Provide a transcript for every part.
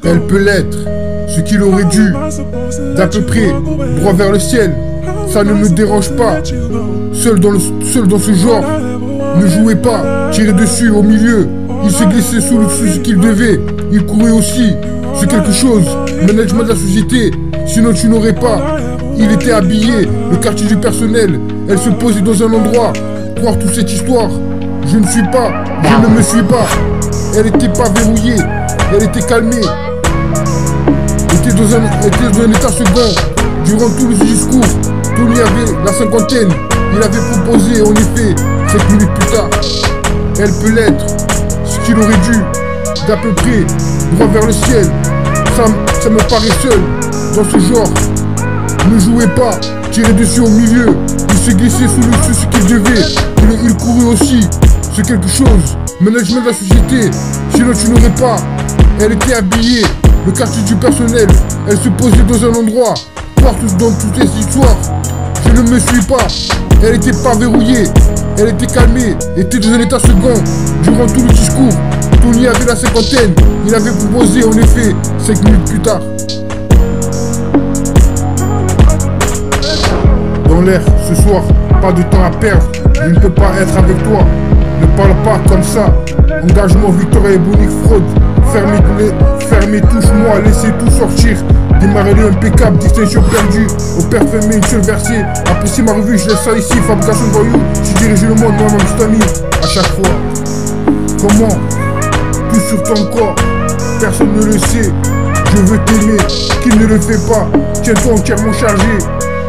Elle peut l'être, ce qu'il aurait dû, d'à peu près, droit vers le ciel. Ça ne me dérange pas, seul dans ce genre. Ne jouez pas, tirez dessus au milieu. Il s'est glissé sous ce qu'il devait. Il courait aussi, c'est quelque chose. Management de la société, sinon tu n'aurais pas. Il était habillé, le quartier du personnel. Elle se posait dans un endroit. Croire toute cette histoire, je ne me suis pas. Elle était pas verrouillée, elle était calmée. Elle était dans un état second. Durant tout le discours, Tony avait la cinquantaine. Il avait proposé, en effet, 7 minutes plus tard. Elle peut l'être, ce qu'il aurait dû, d'à peu près, droit vers le ciel. Ça me paraît seul, dans ce genre. Ne jouez pas, tirez dessus au milieu. Il s'est glissé sous ce qu'il devait. Il courait aussi, c'est quelque chose. Management de la société, sinon tu n'aurais pas. Elle était habillée, le quartier du personnel. Elle se posait dans un endroit. Croire dans toutes les histoires, je ne me suis pas. Elle était pas verrouillée, elle était calmée, était dans un état second. Durant tout le discours, Tony avait la cinquantaine. Il avait proposé en effet 5 minutes plus tard. Dans l'air, ce soir, pas de temps à perdre. Je ne peux pas être avec toi. Ne parle pas comme ça. Engagement, victoire et bonique, fraude. Fermez, touche-moi, laissez tout sortir. Démarrer impeccable, distinction perdue. Au père fermé, une seule versée. Appréciez ma revue, je laisse ça ici. Fabrication de voyous, je dirige le monde, moi, mon petit ami. À chaque fois. Comment? Tout sur ton corps. Personne ne le sait. Je veux t'aimer. Qui ne le fait pas? Tiens-toi entièrement chargé.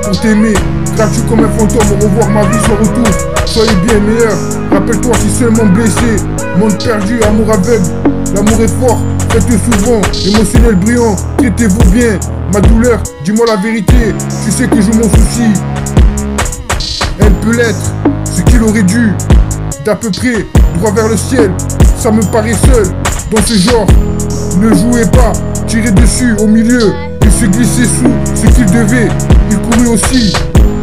Pour t'aimer, gratuit comme un fantôme, revoir ma vie sans retour. Soyez bien meilleur, rappelle-toi si seulement blessé. Monde perdu, amour aveugle, l'amour est fort, faites-le souvent. Émotionnel brillant, traitez-vous bien. Ma douleur, dis-moi la vérité, tu sais que je m'en soucie. Elle peut l'être, ce qu'il aurait dû, d'à peu près, droit vers le ciel. Ça me paraît seul, dans ce genre. Ne jouez pas, tirez dessus, au milieu. Il se glissait sous ce qu'il devait. Il courait aussi,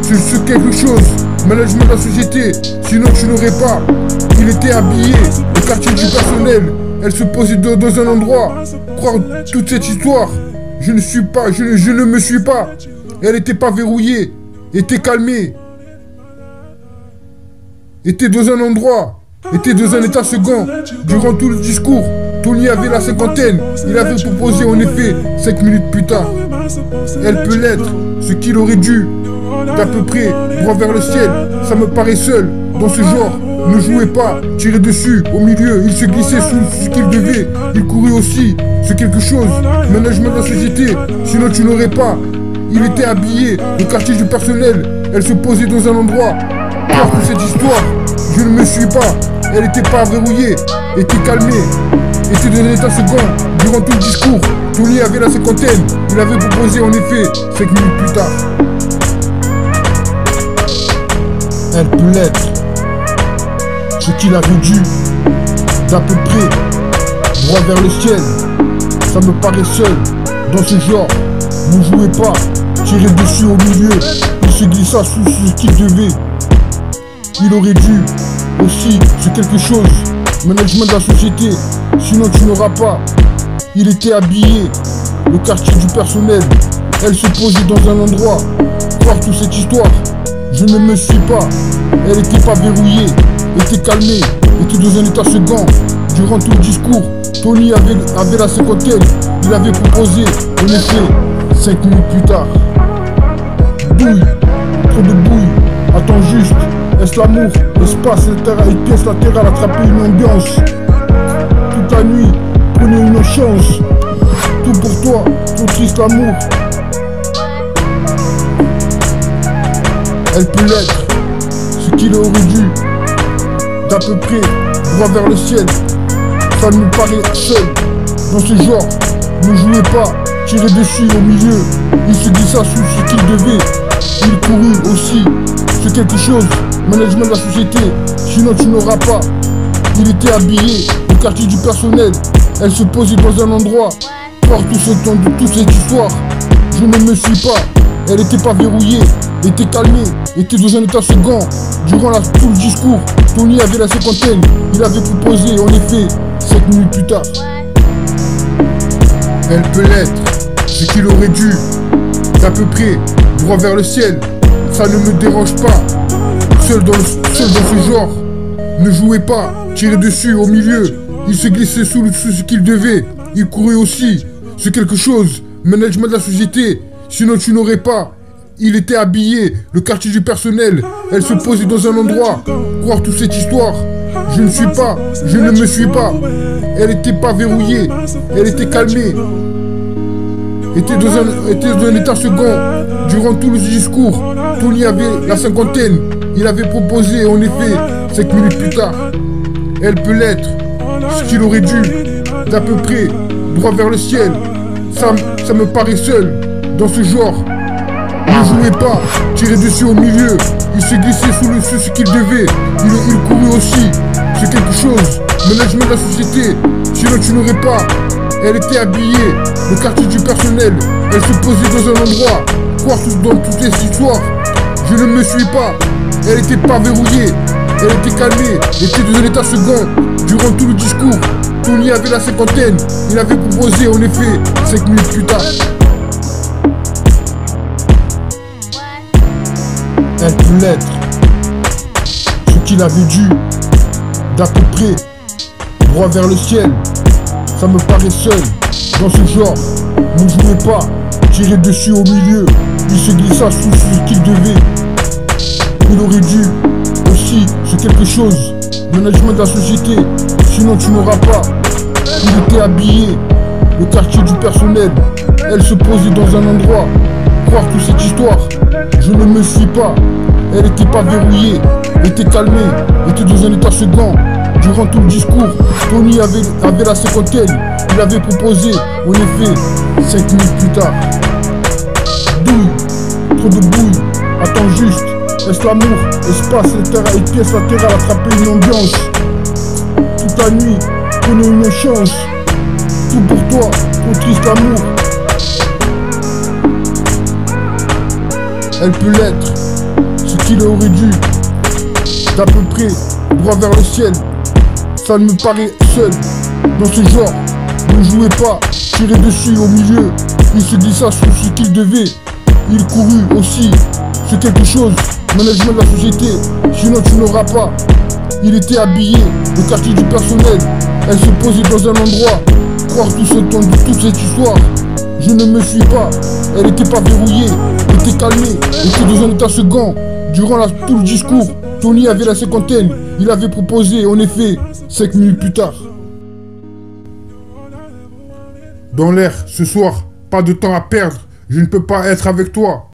c'est quelque chose. Management de la société, sinon tu n'aurais pas. Il était habillé, le quartier du personnel. Elle se posait dans un endroit. Croire toute cette histoire, je ne me suis pas. Elle n'était pas verrouillée, était calmée. Était dans un endroit, était dans un état second. Durant tout le discours, Tony avait la cinquantaine. Il avait proposé en effet 5 minutes plus tard. Elle peut l'être, ce qu'il aurait dû, d'à peu près, droit vers le ciel. Ça me paraît seul, dans ce genre. Ne jouez pas, tirez dessus, au milieu. Il se glissait sous ce qu'il devait. Il courait aussi, c'est quelque chose. Management de la société, sinon tu n'aurais pas. Il était habillé, le quartier du personnel. Elle se posait dans un endroit. Croire toute cette histoire, je ne me suis pas. Elle était pas verrouillée, était calmée, était dans un état second. Durant tout le discours, Tony avait la cinquantaine. Il avait proposé en effet 5 minutes plus tard. Elle peut l'être, ce qu'il avait dû, d'à peu près, droit vers le ciel. Ça me paraît seul, dans ce genre. Ne jouez pas, tirez dessus au milieu. Il se glissa sous ce qu'il devait. Il aurait dû, aussi, c'est quelque chose. Management de la société, sinon tu n'auras pas. Il était habillé, le quartier du personnel. Elle se posait dans un endroit. Croire toute cette histoire, je ne me suis pas. Elle était pas verrouillée, était calmée, était dans un état second. Durant tout le discours, Tony avait la cinquantaine. Il avait proposé, en effet, 5 minutes plus tard. Bouille, trop de bouille, attends juste. Est-ce l'amour, l'espace, il pièce latérale, attraper une ambiance. Toute la nuit, prenez une chance. Tout pour toi, trop triste l'amour. Elle peut l'être, ce qu'il aurait dû, d'à peu près, droit vers le ciel. Ça me paraît seul, dans ce genre. Ne jouez pas, tirez dessus au milieu. Il se glissa sous ce qu'il devait. Il courut aussi, c'est quelque chose. Management de la société, sinon tu n'auras pas. Il était habillé, le quartier du personnel. Elle se posait dans un endroit. Voir tout ce temps de toute cette histoire, je ne me suis pas. Elle était pas verrouillée, était calmée, était dans un état second. Durant tout le discours, Tony avait la cinquantaine. Il avait proposé en effet 7 minutes plus tard. Elle peut l'être, ce qu'il aurait dû, d'à peu près, droit vers le ciel. Ça ne me dérange pas, seul dans ce genre. Ne jouez pas, tirez dessus au milieu. Il se glissait sous ce qu'il devait. Il courait aussi, c'est quelque chose. Management de la société, sinon tu n'aurais pas. Il était habillé, le quartier du personnel. Elle se posait dans un endroit. Croire toute cette histoire. Je ne me suis pas. Elle n'était pas verrouillée, elle était calmée. Était dans un état second. Durant tout le discours, Tony avait la cinquantaine. Il avait proposé, en effet, 5 minutes plus tard. Elle peut l'être, ce qu'il aurait dû, d'à peu près, droit vers le ciel. Ça me paraît seul, dans ce genre. Ne jouez pas, tirez dessus au milieu. Il se glissait sous ce qu'il devait. Il courait aussi, c'est quelque chose. Management de la société, sinon tu n'aurais pas. Elle était habillée, le quartier du personnel. Elle se posait dans un endroit. Croire dans toutes les histoires. Je ne me suis pas. Elle était pas verrouillée. Elle était calmée. Elle était dans un état second. Durant tout le discours, Tony avait la cinquantaine. Il avait proposé en effet 5 minutes plus tard. Elle peut l'être, ce qu'il avait dû, d'à peu près, droit vers le ciel. Ça me paraît seul, dans ce genre. Ne jouez pas, tirez dessus au milieu. Il se glissa sous ce qu'il devait. Il aurait dû aussi, c'est quelque chose. Management de la société, sinon tu n'auras pas. Il était habillé, le quartier du personnel. Elle se posait dans un endroit. Croire toute cette histoire, je ne me suis pas. Elle n'était pas verrouillée, elle était calmée, elle était dans un état second. Durant tout le discours, Tony avait la cinquantaine. Il avait proposé, en effet, 5 minutes plus tard. Douille, trop de bouille, attends juste. Est-ce l'amour, espace, et pièces latérales, attraper une ambiance. Toute la nuit, prenez une chance. Tout pour toi, trop triste l'amour. Elle peut l'être, ce qu'il aurait dû, d'à peu près, droit vers le ciel. Ça me paraît seul, dans ce genre. Ne jouez pas, tirez dessus au milieu. Il se glissa sous ce qu'il devait. Il courut aussi, c'est quelque chose. Management de la société, sinon tu n'auras pas. Il était habillé, le quartier du personnel. Elle se posait dans un endroit. Croire tout ce temps de toute cette histoire. Je ne me suis pas, elle n'était pas verrouillée, elle était calmée, elle était dans un état second. Durant tout le discours, Tony avait la cinquantaine. Il avait proposé, en effet, 5 minutes plus tard. Dans l'air, ce soir, pas de temps à perdre. Je ne peux pas être avec toi.